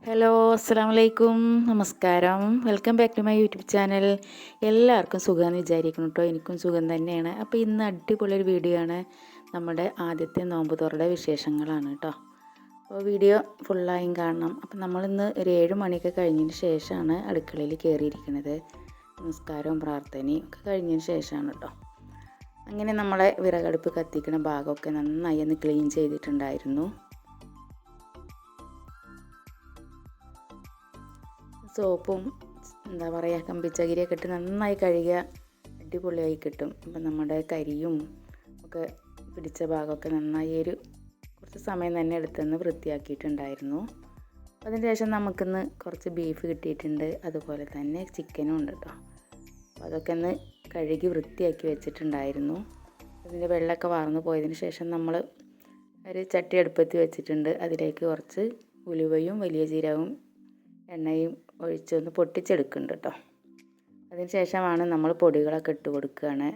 Hello, അസ്സാം വലൈക്കും, നമസ്കാരം. Welcome back to my YouTube channel. എല്ലാവർക്കും സുഖമെന്ന് വിചാരിക്കുന്നു കേട്ടോ. എനിക്കും സുഖം തന്നെയാണ്. അപ്പോൾ ഇന്ന് അടിപൊളിയൊരു വീഡിയോ ആണ്. നമ്മുടെ ആദ്യത്തെ നോമ്പ് തുറയുടെ വിശേഷങ്ങളാണ് കേട്ടോ. അപ്പോൾ വീഡിയോ ഫുള്ളായും കാണണം. അപ്പോൾ നമ്മളിന്ന് ഒരു 7 മണിയൊക്കെ കഴിഞ്ഞതിന് ശേഷമാണ് അടുക്കളയിൽ കയറിയിരിക്കുന്നത്. നമസ്കാരവും പ്രാർത്ഥനയും ഒക്കെ കഴിഞ്ഞതിന് ശേഷമാണ് കേട്ടോ. അങ്ങനെ നമ്മളെ വിറകടുപ്പ് കത്തിക്കുന്ന ഭാഗമൊക്കെ നന്നായി ഒന്ന് ക്ലീൻ ചെയ്തിട്ടുണ്ടായിരുന്നു. സോപ്പും എന്താ പറയുക കമ്പിച്ചകിരിയൊക്കെ ഇട്ട് നന്നായി കഴുകിയ അടിപൊളിയായി കിട്ടും. അപ്പം നമ്മുടെ കരിയും ഒക്കെ പിടിച്ച ഭാഗമൊക്കെ നന്നായി കുറച്ച് സമയം തന്നെ എടുത്തൊന്ന് വൃത്തിയാക്കിയിട്ടുണ്ടായിരുന്നു. അതിന് ശേഷം നമുക്കിന്ന് കുറച്ച് ബീഫ് കിട്ടിയിട്ടുണ്ട്, അതുപോലെ തന്നെ ചിക്കനും ഉണ്ട് കേട്ടോ. അപ്പോൾ അതൊക്കെ ഒന്ന് കഴുകി വൃത്തിയാക്കി വെച്ചിട്ടുണ്ടായിരുന്നു. അതിൻ്റെ വെള്ളമൊക്കെ വാർന്നു പോയതിന് ശേഷം നമ്മൾ ഒരു ചട്ടി അടുപ്പത്ത് വെച്ചിട്ടുണ്ട്. അതിലേക്ക് കുറച്ച് ഉലുവയും വലിയ ജീരകവും എണ്ണയും ഒഴിച്ചൊന്ന് പൊട്ടിച്ചെടുക്കുന്നുണ്ട് കേട്ടോ. അതിന് ശേഷമാണ് നമ്മൾ പൊടികളൊക്കെ ഇട്ട് കൊടുക്കുകയാണ്.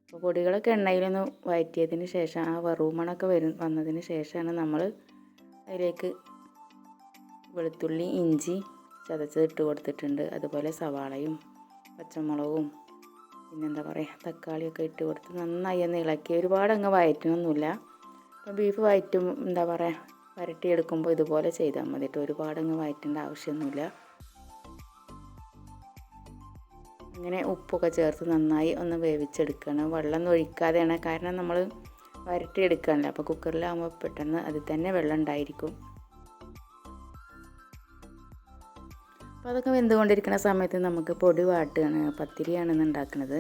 അപ്പോൾ പൊടികളൊക്കെ എണ്ണയിലൊന്ന് വഴറ്റിയതിന് ശേഷം ആ വറുമണമൊക്കെ വന്നതിന് ശേഷമാണ് നമ്മൾ അതിലേക്ക് വെളുത്തുള്ളി ഇഞ്ചി ചതച്ചത് ഇട്ട് കൊടുത്തിട്ടുണ്ട്. അതുപോലെ സവാളയും പച്ചമുളകും പിന്നെന്താ പറയുക തക്കാളിയൊക്കെ ഇട്ട് കൊടുത്ത് നന്നായി ഒന്ന് ഇളക്കി. ഒരുപാട് അങ്ങ് വഴറ്റണമൊന്നുമില്ല. അപ്പോൾ ബീഫ് എന്താ പറയുക വരട്ടിയെടുക്കുമ്പോൾ ഇതുപോലെ ചെയ്താൽ മതി കേട്ടോ. ഒരുപാട് അങ്ങ് വഴറ്റേണ്ട ആവശ്യമൊന്നുമില്ല. അങ്ങനെ ഉപ്പൊക്കെ ചേർത്ത് നന്നായി ഒന്ന് വേവിച്ചെടുക്കണം. വെള്ളം ഒന്നും ഒഴിക്കാതെയാണ്, കാരണം നമ്മൾ വരട്ടിയെടുക്കാനല്ലോ. അപ്പോൾ കുക്കറിലാകുമ്പോൾ പെട്ടെന്ന് അതിൽ തന്നെ വെള്ളം ഉണ്ടായിരിക്കും. അപ്പോൾ അതൊക്കെ വെന്തുകൊണ്ടിരിക്കുന്ന സമയത്ത് നമുക്ക് പൊടി വാട്ടുകയാണ്. പത്തിരിയാണ് ഉണ്ടാക്കുന്നത്.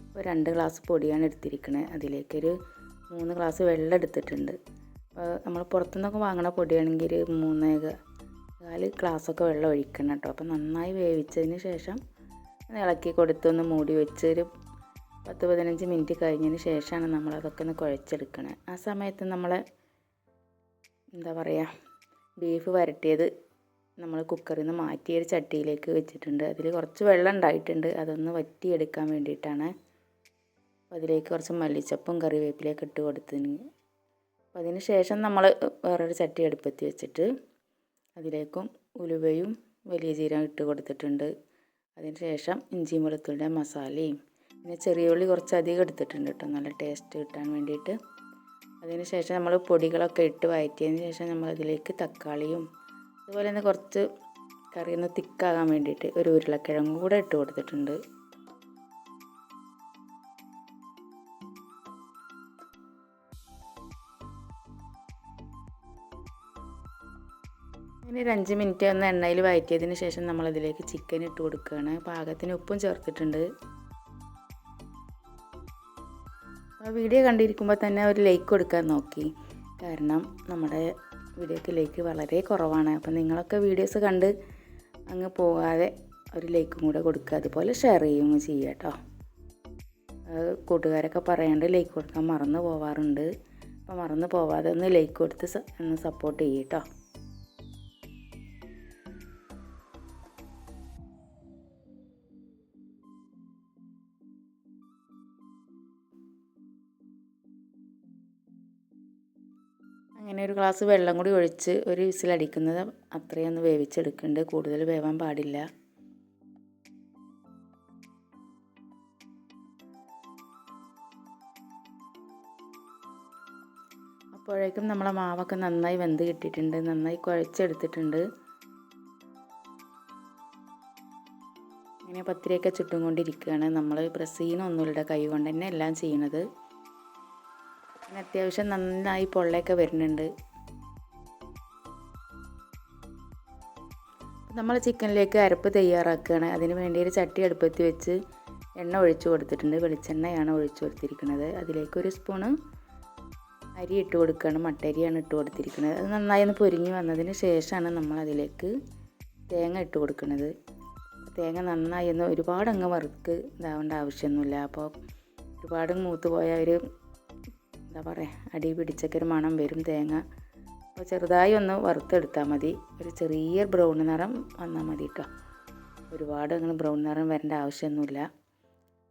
അപ്പോൾ 2 ഗ്ലാസ് പൊടിയാണ് എടുത്തിരിക്കുന്നത്. അതിലേക്കൊരു 3 ഗ്ലാസ് വെള്ളം എടുത്തിട്ടുണ്ട്. നമ്മൾ പുറത്തുനിന്നൊക്കെ വാങ്ങണ പൊടിയാണെങ്കിൽ 3.4 ഗ്ലാസ്സൊക്കെ വെള്ളം ഒഴിക്കണം കേട്ടോ. അപ്പോൾ നന്നായി വേവിച്ചതിന് ശേഷം ഇളക്കി കൊടുത്തൊന്ന് മൂടി വെച്ച് ഒരു 10-15 മിനിറ്റ് കഴിഞ്ഞതിന് ശേഷമാണ് നമ്മളതൊക്കെ ഒന്ന് കുഴച്ചെടുക്കണത്. ആ സമയത്ത് നമ്മൾ എന്താ പറയുക ബീഫ് വരട്ടിയത് നമ്മൾ കുക്കറിൽ നിന്ന് മാറ്റിയൊരു ചട്ടിയിലേക്ക് വെച്ചിട്ടുണ്ട്. അതിൽ കുറച്ച് വെള്ളം ഉണ്ടായിട്ടുണ്ട്, അതൊന്ന് വറ്റിയെടുക്കാൻ വേണ്ടിയിട്ടാണ്. അപ്പോൾ അതിലേക്ക് കുറച്ച് മല്ലിച്ചപ്പും കറിവേപ്പിലയൊക്കെ ഇട്ട് കൊടുത്തിന്. അപ്പോൾ അതിന് ശേഷം നമ്മൾ വേറൊരു ചട്ടി അടുപ്പത്തി വെച്ചിട്ട് അതിലേക്കും ഉലുവയും വലിയ ജീരകം ഇട്ട് കൊടുത്തിട്ടുണ്ട്. അതിന് ശേഷം ഇഞ്ചിയും വെളുത്തുള്ളിയുടെ മസാലയും പിന്നെ ചെറിയ ഉള്ളി കുറച്ച് അധികം എടുത്തിട്ടുണ്ട് കേട്ടോ, നല്ല ടേസ്റ്റ് കിട്ടാൻ വേണ്ടിയിട്ട്. അതിന് ശേഷം നമ്മൾ പൊടികളൊക്കെ ഇട്ട് വഴറ്റിയതിന് ശേഷം നമ്മളതിലേക്ക് തക്കാളിയും അതുപോലെ തന്നെ കുറച്ച് കറി ഒന്ന് തിക്കാകാൻ വേണ്ടിയിട്ട് ഒരു ഉരുളക്കിഴങ്ങും കൂടെ ഇട്ട് കൊടുത്തിട്ടുണ്ട്. അങ്ങനെ ഒരു 5 മിനിറ്റ് ഒന്ന് എണ്ണയിൽ വഴറ്റിയതിന് ശേഷം നമ്മളതിലേക്ക് ചിക്കൻ ഇട്ട് കൊടുക്കുകയാണ്. പാകത്തിന് ഉപ്പും ചേർത്തിട്ടുണ്ട്. ആ വീഡിയോ കണ്ടിരിക്കുമ്പോൾ തന്നെ ഒരു ലൈക്ക് കൊടുക്കാൻ നോക്കി, കാരണം നമ്മുടെ വീഡിയോക്ക് ലൈക്ക് വളരെ കുറവാണ്. അപ്പം നിങ്ങളൊക്കെ വീഡിയോസ് കണ്ട് അങ്ങ് പോകാതെ ഒരു ലൈക്കും കൂടെ കൊടുക്കുക, അതുപോലെ ഷെയർ ചെയ്യുകയും ചെയ്യുക കേട്ടോ. കൂട്ടുകാരൊക്കെ പറയാണ്ട് ലൈക്ക് കൊടുക്കാൻ മറന്നു പോവാറുണ്ട്. അപ്പോൾ മറന്നു പോവാതെ ഒന്ന് ലൈക്ക് കൊടുത്ത് ഒന്ന് സപ്പോർട്ട് ചെയ്യും കേട്ടോ. അങ്ങനെ ഒരു ഗ്ലാസ് വെള്ളം കൂടി ഒഴിച്ച് ഒരു വിസിലടിക്കുന്നത് അത്രയും ഒന്ന് വേവിച്ചെടുക്കുന്നുണ്ട്. കൂടുതൽ വേവാൻ പാടില്ല. അപ്പോഴേക്കും നമ്മളെ മാവൊക്കെ നന്നായി വെന്ത് കിട്ടിയിട്ടുണ്ട്, നന്നായി കുഴച്ചെടുത്തിട്ടുണ്ട്. ഇങ്ങനെ പത്തിരിയൊക്കെ ചുട്ടും കൊണ്ടിരിക്കുകയാണ്. നമ്മൾ പ്രസ് ചെയ്യണമൊന്നുമില്ല, കൈ കൊണ്ട് തന്നെ എല്ലാം ചെയ്യണത്. പിന്നെ അത്യാവശ്യം നന്നായി പൊള്ളയൊക്കെ വരുന്നുണ്ട്. നമ്മൾ ചിക്കനിലേക്ക് അരപ്പ് തയ്യാറാക്കുകയാണ്. അതിന് വേണ്ടി ഒരു ചട്ടി അടുപ്പത്ത് വെച്ച് എണ്ണ ഒഴിച്ചു കൊടുത്തിട്ടുണ്ട്. വെളിച്ചെണ്ണയാണ് ഒഴിച്ചു കൊടുത്തിരിക്കുന്നത്. അതിലേക്ക് 1 സ്പൂണ് അരി ഇട്ട് കൊടുക്കുകയാണ്. മട്ടരിയാണ് ഇട്ട് കൊടുത്തിരിക്കുന്നത്. അത് നന്നായി ഒന്ന് പൊരിഞ്ഞ് വന്നതിന് ശേഷമാണ് നമ്മൾ അതിലേക്ക് തേങ്ങ ഇട്ട് കൊടുക്കുന്നത്. തേങ്ങ നന്നായി ഒന്ന് ഒരുപാട് അങ്ങ് വറുക്ക് ഇതാവേണ്ട ആവശ്യമൊന്നുമില്ല. അപ്പോൾ ഒരുപാട് മൂത്ത് പോയ എന്താ പറയുക അടി പിടിച്ചൊക്കെ ഒരു മണം വരും തേങ്ങ. അപ്പോൾ ചെറുതായി ഒന്ന് വറുത്തെടുത്താൽ മതി. ഒരു ചെറിയ ബ്രൗൺ നിറം വന്നാൽ മതി കേട്ടോ. ഒരുപാട് അങ്ങനെ ബ്രൗൺ നിറം വരേണ്ട ആവശ്യമൊന്നുമില്ല.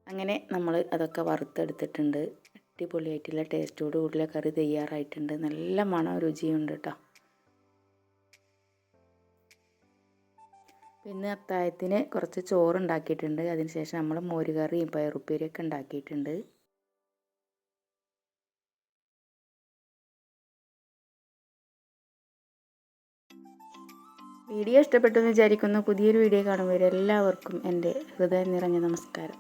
അങ്ങനെ നമ്മൾ അതൊക്കെ വറുത്തെടുത്തിട്ടുണ്ട്. അടിപൊളിയായിട്ടുള്ള ടേസ്റ്റോട് കൂടിയുള്ള കറി തയ്യാറായിട്ടുണ്ട്. നല്ല മണം രുചിയുണ്ട് കേട്ടോ. പിന്നെ അത്താഴത്തിന് കുറച്ച് ചോറ് ഉണ്ടാക്കിയിട്ടുണ്ട്. അതിന് ശേഷം നമ്മൾ മോരുകറിയും പയറുപ്പേരിയൊക്കെ ഉണ്ടാക്കിയിട്ടുണ്ട്. വീഡിയോ ഇഷ്ടപ്പെട്ടു എന്ന് വിചാരിക്കുന്നു. പുതിയൊരു വീഡിയോ കാണുമ്പോൾ എല്ലാവർക്കും എൻ്റെ ഹൃദയം നിറഞ്ഞ നമസ്കാരം.